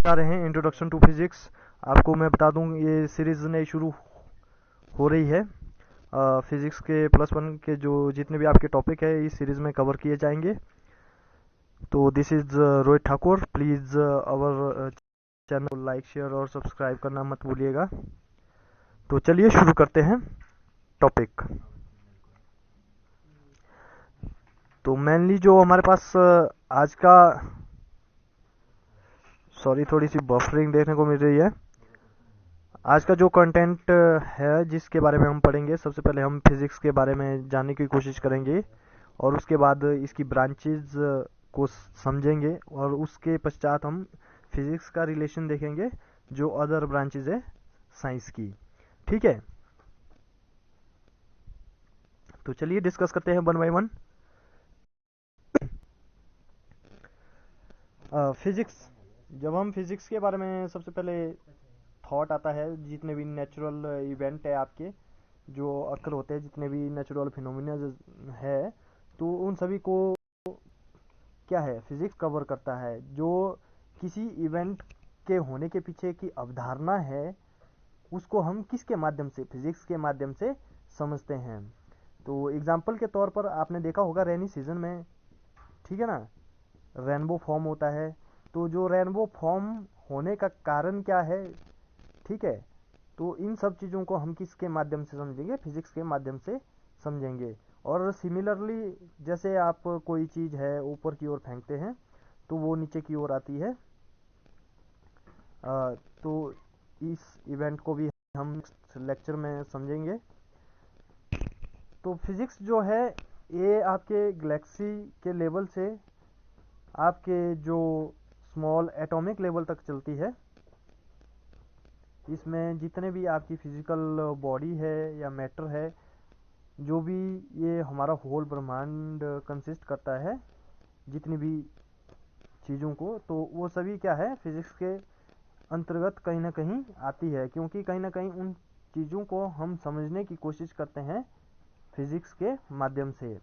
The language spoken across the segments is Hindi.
जा रहे हैं इंट्रोडक्शन टू फिजिक्स। आपको मैं बता दूं ये सीरीज नई शुरू हो रही है। फिजिक्स के +1 के जो जितने भी आपके टॉपिक है इस सीरीज में कवर किए जाएंगे। तो this is Rohit Thakur. Please our channel को लाइक शेयर और सब्सक्राइब करना मत भूलिएगा। तो चलिए शुरू करते हैं टॉपिक। तो मेनली जो हमारे पास आज का, सॉरी थोड़ी सी बफरिंग देखने को मिल रही है। आज का जो कंटेंट है जिसके बारे में हम पढ़ेंगे, सबसे पहले हम फिजिक्स के बारे में जानने की कोशिश करेंगे और उसके बाद इसकी ब्रांचेज को समझेंगे और उसके पश्चात हम फिजिक्स का रिलेशन देखेंगे जो अदर ब्रांचेज है साइंस की। ठीक है, तो चलिए डिस्कस करते हैं वन बाय वन। फिजिक्स, जब हम फिजिक्स के बारे में सबसे पहले थॉट आता है, जितने भी नेचुरल इवेंट है आपके जो अक्ल होते हैं, जितने भी नेचुरल फिनोमिना है, तो उन सभी को क्या है फिजिक्स कवर करता है। जो किसी इवेंट के होने के पीछे की अवधारणा है उसको हम किसके माध्यम से, फिजिक्स के माध्यम से समझते हैं। तो एग्जाम्पल के तौर पर आपने देखा होगा रेनी सीजन में, ठीक है ना, रेनबो फॉर्म होता है। तो जो रेनबो फॉर्म होने का कारण क्या है, ठीक है, तो इन सब चीज़ों को हम किसके माध्यम से समझेंगे, फिजिक्स के माध्यम से समझेंगे। और सिमिलरली जैसे आप कोई चीज़ है ऊपर की ओर फेंकते हैं तो वो नीचे की ओर आती है। तो इस इवेंट को भी हम लेक्चर में समझेंगे। तो फिजिक्स जो है ये आपके गैलेक्सी के लेवल से आपके जो स्मॉल एटॉमिक लेवल तक चलती है। इसमें जितने भी आपकी फिजिकल बॉडी है या मैटर है, जो भी ये हमारा होल ब्रह्मांड कंसिस्ट करता है, जितनी भी चीज़ों को, तो वो सभी क्या है फिजिक्स के अंतर्गत कहीं ना कहीं आती है, क्योंकि कहीं ना कहीं उन चीज़ों को हम समझने की कोशिश करते हैं फिजिक्स के माध्यम से।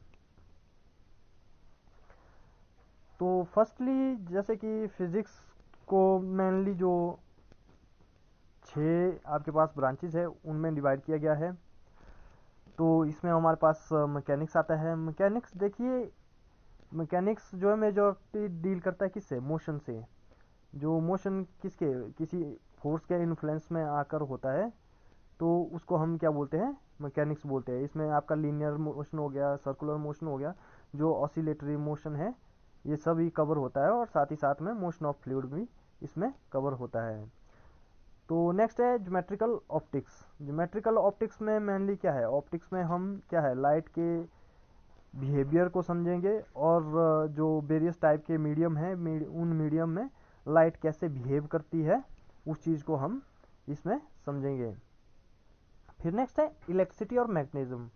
तो फर्स्टली जैसे कि फिजिक्स को मेनली जो 6 आपके पास ब्रांचेस है उनमें डिवाइड किया गया है। तो इसमें हमारे पास मैकेनिक्स आता है। मैकेनिक्स देखिए, मैकेनिक्स जो है मेजॉरिटी डील करता है किससे, मोशन से। जो मोशन किसके, किसी फोर्स के इन्फ्लुएंस में आकर होता है तो उसको हम क्या बोलते हैं, मैकेनिक्स बोलते हैं। इसमें आपका लीनियर मोशन हो गया, सर्कुलर मोशन हो गया, जो ऑसिलेटरी मोशन है, ये सब ही कवर होता है। और साथ ही साथ में मोशन ऑफ फ्लूइड भी इसमें कवर होता है। तो नेक्स्ट है ज्योमेट्रिकल ऑप्टिक्स। ज्योमेट्रिकल ऑप्टिक्स में मेनली क्या है, ऑप्टिक्स में हम क्या है लाइट के बिहेवियर को समझेंगे और जो वेरियस टाइप के मीडियम है, उन मीडियम में लाइट कैसे बिहेव करती है उस चीज़ को हम इसमें समझेंगे। फिर नेक्स्ट है इलेक्ट्रिसिटी और मैग्नेटिज्म।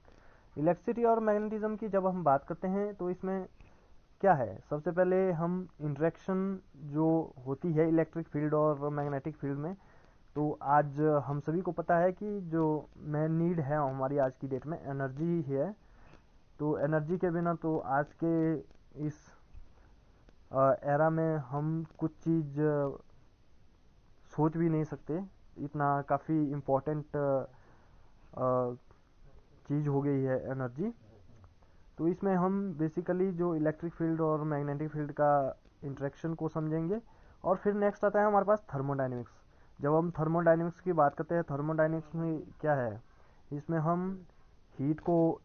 इलेक्ट्रिसिटी और मैग्नेटिज्म की जब हम बात करते हैं तो इसमें क्या है, सबसे पहले हम इंटरेक्शन जो होती है इलेक्ट्रिक फील्ड और मैग्नेटिक फील्ड में, तो आज हम सभी को पता है कि जो मेन नीड है हमारी आज की डेट में एनर्जी ही है। तो एनर्जी के बिना तो आज के इस एरा में हम कुछ चीज़ सोच भी नहीं सकते। इतना काफ़ी इम्पोर्टेंट चीज़ हो गई है एनर्जी। तो इसमें हम बेसिकली जो इलेक्ट्रिक फील्ड और मैग्नेटिक फील्ड का इंटरेक्शन को समझेंगे। और फिर नेक्स्ट आता है हमारे पास थर्मोडाइनमिक्स। जब हम थर्मोडाइनमिक्स की बात करते हैं, थर्मोडाइनमिक्स में क्या है, इसमें हम हीट को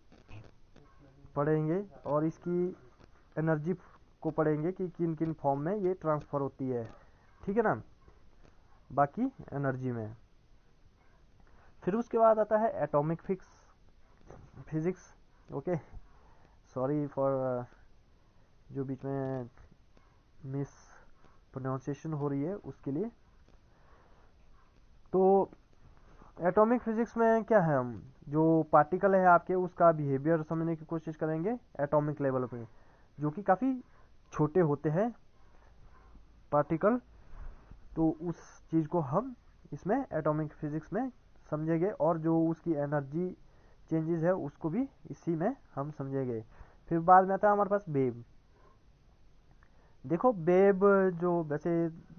पढ़ेंगे और इसकी एनर्जी को पढ़ेंगे कि किन किन फॉर्म में ये ट्रांसफ़र होती है, ठीक है ना, बाकी एनर्जी में। फिर उसके बाद आता है atomic physics. Okay, sorry for जो बीच में मिस प्रोनाउंसिएशन हो रही है उसके लिए। तो एटॉमिक फिजिक्स में क्या है, हम जो पार्टिकल है आपके उसका बिहेवियर समझने की कोशिश करेंगे एटॉमिक लेवल पे, जो कि काफ़ी छोटे होते हैं पार्टिकल। तो उस चीज़ को हम इसमें एटॉमिक फिजिक्स में समझेंगे और जो उसकी एनर्जी चेंजेस है उसको भी इसी में हम समझेंगे। फिर बाद में आता है हमारे पास वेव। देखो वेव जो वैसे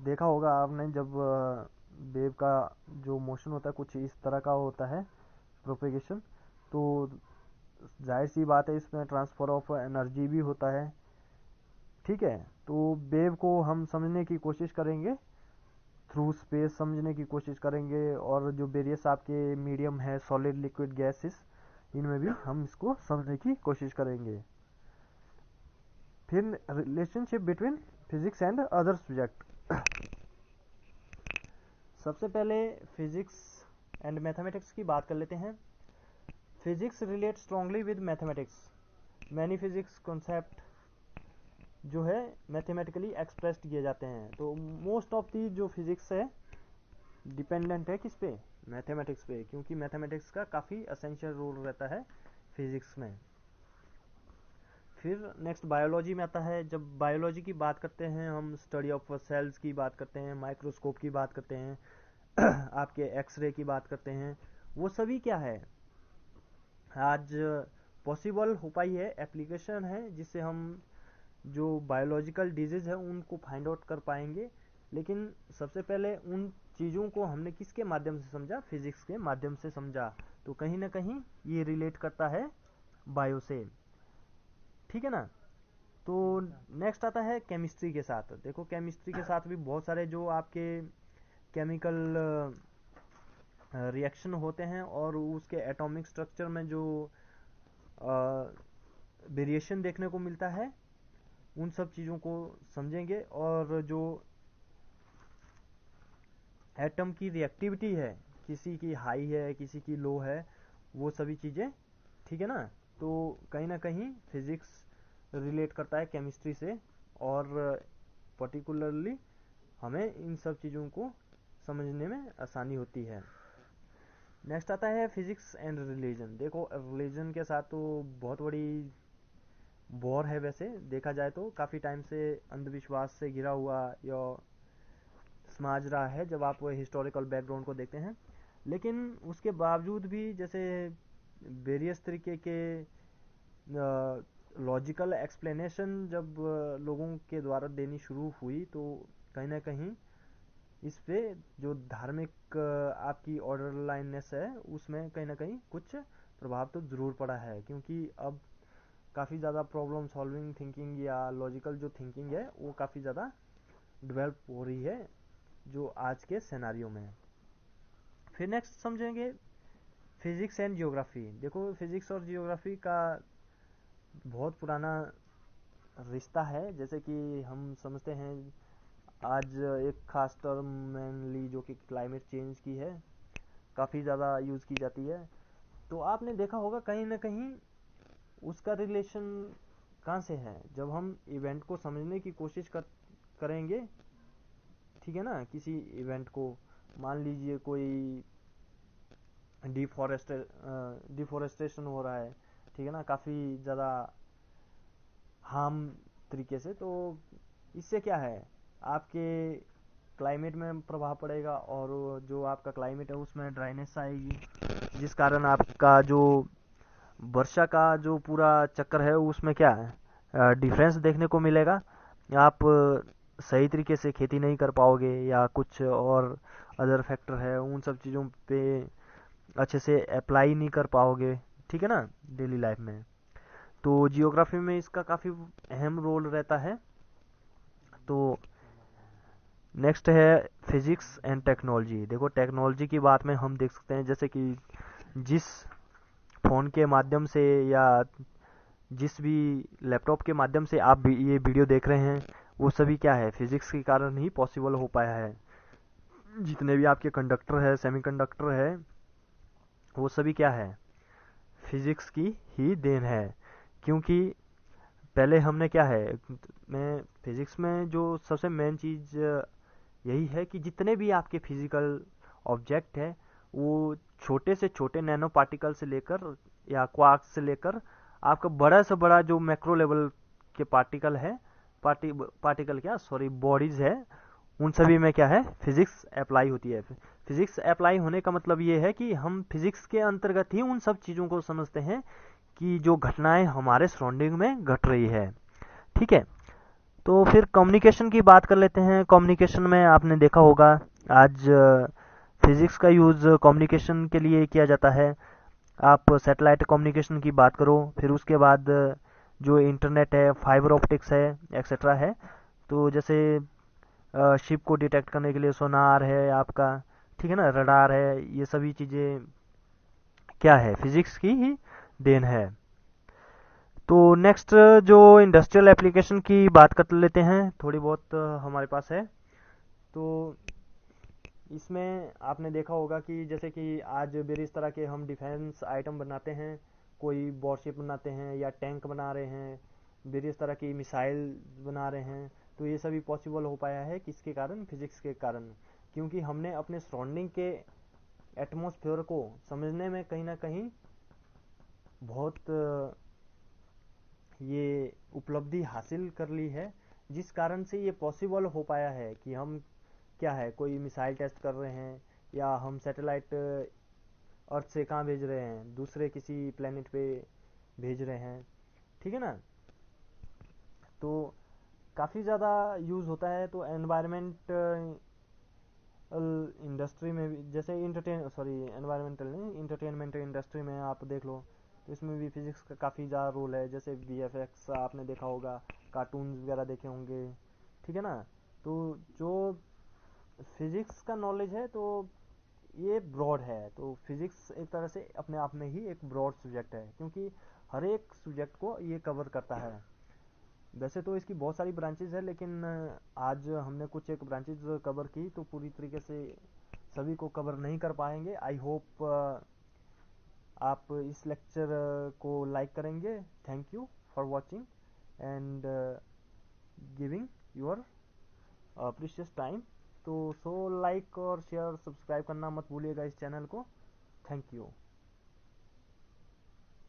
देखा होगा आपने, जब वेव का जो मोशन होता है कुछ इस तरह का होता है, प्रोपेगेशन, तो जाहिर सी बात है इसमें ट्रांसफर ऑफ एनर्जी भी होता है। ठीक है, तो वेव को हम समझने की कोशिश करेंगे, थ्रू स्पेस समझने की कोशिश करेंगे, और जो वेरियस आपके मीडियम है, सॉलिड, लिक्विड, गैसेस, इनमें भी हम इसको समझने की कोशिश करेंगे। फिर relationship between physics and other subject. सबसे पहले फिजिक्स एंड मैथमेटिक्स की बात कर लेते हैं। Physics relate strongly with mathematics. Many physics concept जो है मैथमेटिकली एक्सप्रेस्ड किए जाते हैं। तो मोस्ट ऑफ दी जो फिजिक्स है डिपेंडेंट है किस पे, मैथमेटिक्स पे, क्योंकि मैथमेटिक्स का काफ़ी असेंशियल रोल रहता है फिजिक्स में। फिर नेक्स्ट बायोलॉजी में आता है। जब बायोलॉजी की बात करते हैं हम स्टडी ऑफ सेल्स की बात करते हैं, माइक्रोस्कोप की बात करते हैं, आपके एक्सरे की बात करते हैं, वो सभी क्या है आज पॉसिबल हो पाई है, एप्लीकेशन है जिससे हम जो बायोलॉजिकल डिजीज है उनको फाइंड आउट कर पाएंगे। लेकिन सबसे पहले उन चीज़ों को हमने किसके माध्यम से समझा, फिजिक्स के माध्यम से समझा। तो कहीं ना कहीं ये रिलेट करता है बायो से। ठीक है ना। तो नेक्स्ट आता है केमिस्ट्री के साथ। देखो केमिस्ट्री के साथ भी बहुत सारे जो आपके केमिकल रिएक्शन होते हैं और उसके एटॉमिक स्ट्रक्चर में जो वेरिएशन देखने को मिलता है, उन सब चीज़ों को समझेंगे। और जो एटम की रिएक्टिविटी है, किसी की हाई है किसी की लो है, वो सभी चीज़ें, ठीक है ना। तो कहीं ना कहीं फिजिक्स रिलेट करता है केमिस्ट्री से, और पर्टिकुलरली हमें इन सब चीज़ों को समझने में आसानी होती है। नेक्स्ट आता है फिजिक्स एंड रिलीजन। देखो रिलीजन के साथ तो बहुत बड़ी वॉर है, वैसे देखा जाए तो काफ़ी टाइम से अंधविश्वास से घिरा हुआ या समाज रहा है जब आप हिस्टोरिकल बैकग्राउंड को देखते हैं। लेकिन उसके बावजूद भी जैसे वेरियस तरीके के लॉजिकल एक्सप्लेनेशन जब लोगों के द्वारा देनी शुरू हुई, तो कहीं ना कहीं इस पे जो धार्मिक आपकी ऑर्डर लाइननेस है उसमें कहीं ना कहीं कुछ प्रभाव तो ज़रूर पड़ा है। क्योंकि अब काफ़ी ज़्यादा प्रॉब्लम सॉल्विंग थिंकिंग या लॉजिकल जो थिंकिंग है वो काफ़ी ज़्यादा डेवलप हो रही है जो आज के सिनेरियो में। फिर नेक्स्ट समझेंगे फिजिक्स एंड जियोग्राफी। देखो फिजिक्स और जियोग्राफी का बहुत पुराना रिश्ता है। जैसे कि हम समझते हैं आज एक खास टर्म मेनली जो कि क्लाइमेट चेंज की है, काफ़ी ज़्यादा यूज़ की जाती है। तो आपने देखा होगा कहीं ना कहीं उसका रिलेशन कहाँ से है। जब हम इवेंट को समझने की कोशिश करेंगे, ठीक है ना, किसी इवेंट को, मान लीजिए कोई डिफॉरेस्टेशन हो रहा है, ठीक है ना, काफ़ी ज़्यादा हार्म तरीके से, तो इससे क्या है आपके क्लाइमेट में प्रभाव पड़ेगा, और जो आपका क्लाइमेट है उसमें ड्राइनेस आएगी, जिस कारण आपका जो वर्षा का जो पूरा चक्कर है उसमें क्या है डिफरेंस देखने को मिलेगा। आप सही तरीके से खेती नहीं कर पाओगे, या कुछ और अदर फैक्टर है उन सब चीज़ों पे अच्छे से अप्लाई नहीं कर पाओगे, ठीक है ना, डेली लाइफ में। तो जियोग्राफी में इसका काफ़ी अहम रोल रहता है। तो नेक्स्ट है फिजिक्स एंड टेक्नोलॉजी। देखो टेक्नोलॉजी की बात में हम देख सकते हैं जैसे कि जिस फ़ोन के माध्यम से या जिस भी लैपटॉप के माध्यम से आप भी ये वीडियो देख रहे हैं, वो सभी क्या है फिजिक्स के कारण ही पॉसिबल हो पाया है। जितने भी आपके कंडक्टर है, सेमीकंडक्टर है, वो सभी क्या है फिजिक्स की ही देन है। क्योंकि पहले हमने क्या है, मैं फिजिक्स में जो सबसे मेन चीज़ यही है कि जितने भी आपके फिजिकल ऑब्जेक्ट है, वो छोटे से छोटे नैनो पार्टिकल से लेकर या क्वार्क्स से लेकर आपका बड़ा से बड़ा जो मैक्रो लेवल के पार्टिकल है, पार्टिकल क्या सॉरी बॉडीज है, उन सभी में क्या है फिजिक्स अप्लाई होती है। फिजिक्स अप्लाई होने का मतलब ये है कि हम फिजिक्स के अंतर्गत ही उन सब चीज़ों को समझते हैं कि जो घटनाएं हमारे सराउंडिंग में घट रही है। ठीक है। तो फिर कम्युनिकेशन की बात कर लेते हैं। कम्युनिकेशन में आपने देखा होगा आज फिजिक्स का यूज़ कम्युनिकेशन के लिए किया जाता है। आप सैटेलाइट कम्युनिकेशन की बात करो, फिर उसके बाद जो इंटरनेट है, फाइबर ऑप्टिक्स है, एक्सेट्रा है। तो जैसे शिप को डिटेक्ट करने के लिए सोनार है आपका, ठीक है ना, रडार है, ये सभी चीज़ें क्या है, फिजिक्स की ही देन है। तो नेक्स्ट जो इंडस्ट्रियल एप्लीकेशन की बात कर लेते हैं, थोड़ी बहुत हमारे पास है। तो इसमें आपने देखा होगा कि जैसे कि आज वेरियस तरह के हम डिफेंस आइटम बनाते हैं, कोई वॉरशिप बनाते हैं या टैंक बना रहे हैं, वेरियस तरह की मिसाइल बना रहे हैं। तो ये सभी पॉसिबल हो पाया है किसके कारण, फिजिक्स के कारण। क्योंकि हमने अपने सराउंडिंग के एटमॉस्फेयर को समझने में कहीं ना कहीं बहुत ये उपलब्धि हासिल कर ली है, जिस कारण से ये पॉसिबल हो पाया है कि हम क्या है, कोई मिसाइल टेस्ट कर रहे हैं, या हम सैटेलाइट अर्थ से कहाँ भेज रहे हैं, दूसरे किसी प्लेनेट पे भेज रहे हैं, ठीक है ना। तो काफ़ी ज़्यादा यूज़ होता है। तो एनवायरमेंट इंडस्ट्री में भी, जैसे एनवायरमेंटल नहीं, इंटरटेनमेंट इंडस्ट्री में आप देख लो, तो इसमें भी फिजिक्स का काफ़ी ज़्यादा रोल है। जैसे वीएफएक्स आपने देखा होगा, कार्टून्स वगैरह देखे होंगे, ठीक है ना। तो जो फिजिक्स का नॉलेज है, तो ये ब्रॉड है। तो फिजिक्स एक तरह से अपने आप में ही एक ब्रॉड सब्जेक्ट है, क्योंकि हर एक सब्जेक्ट को ये कवर करता है। वैसे तो इसकी बहुत सारी ब्रांचेज है, लेकिन आज हमने कुछ एक ब्रांचेज कवर की, तो पूरी तरीके से सभी को कवर नहीं कर पाएंगे। आई होप आप इस लेक्चर को लाइक करेंगे। Thank you for watching and giving your precious time. तो लाइक और शेयर सब्सक्राइब करना मत भूलिएगा इस चैनल को। Thank you.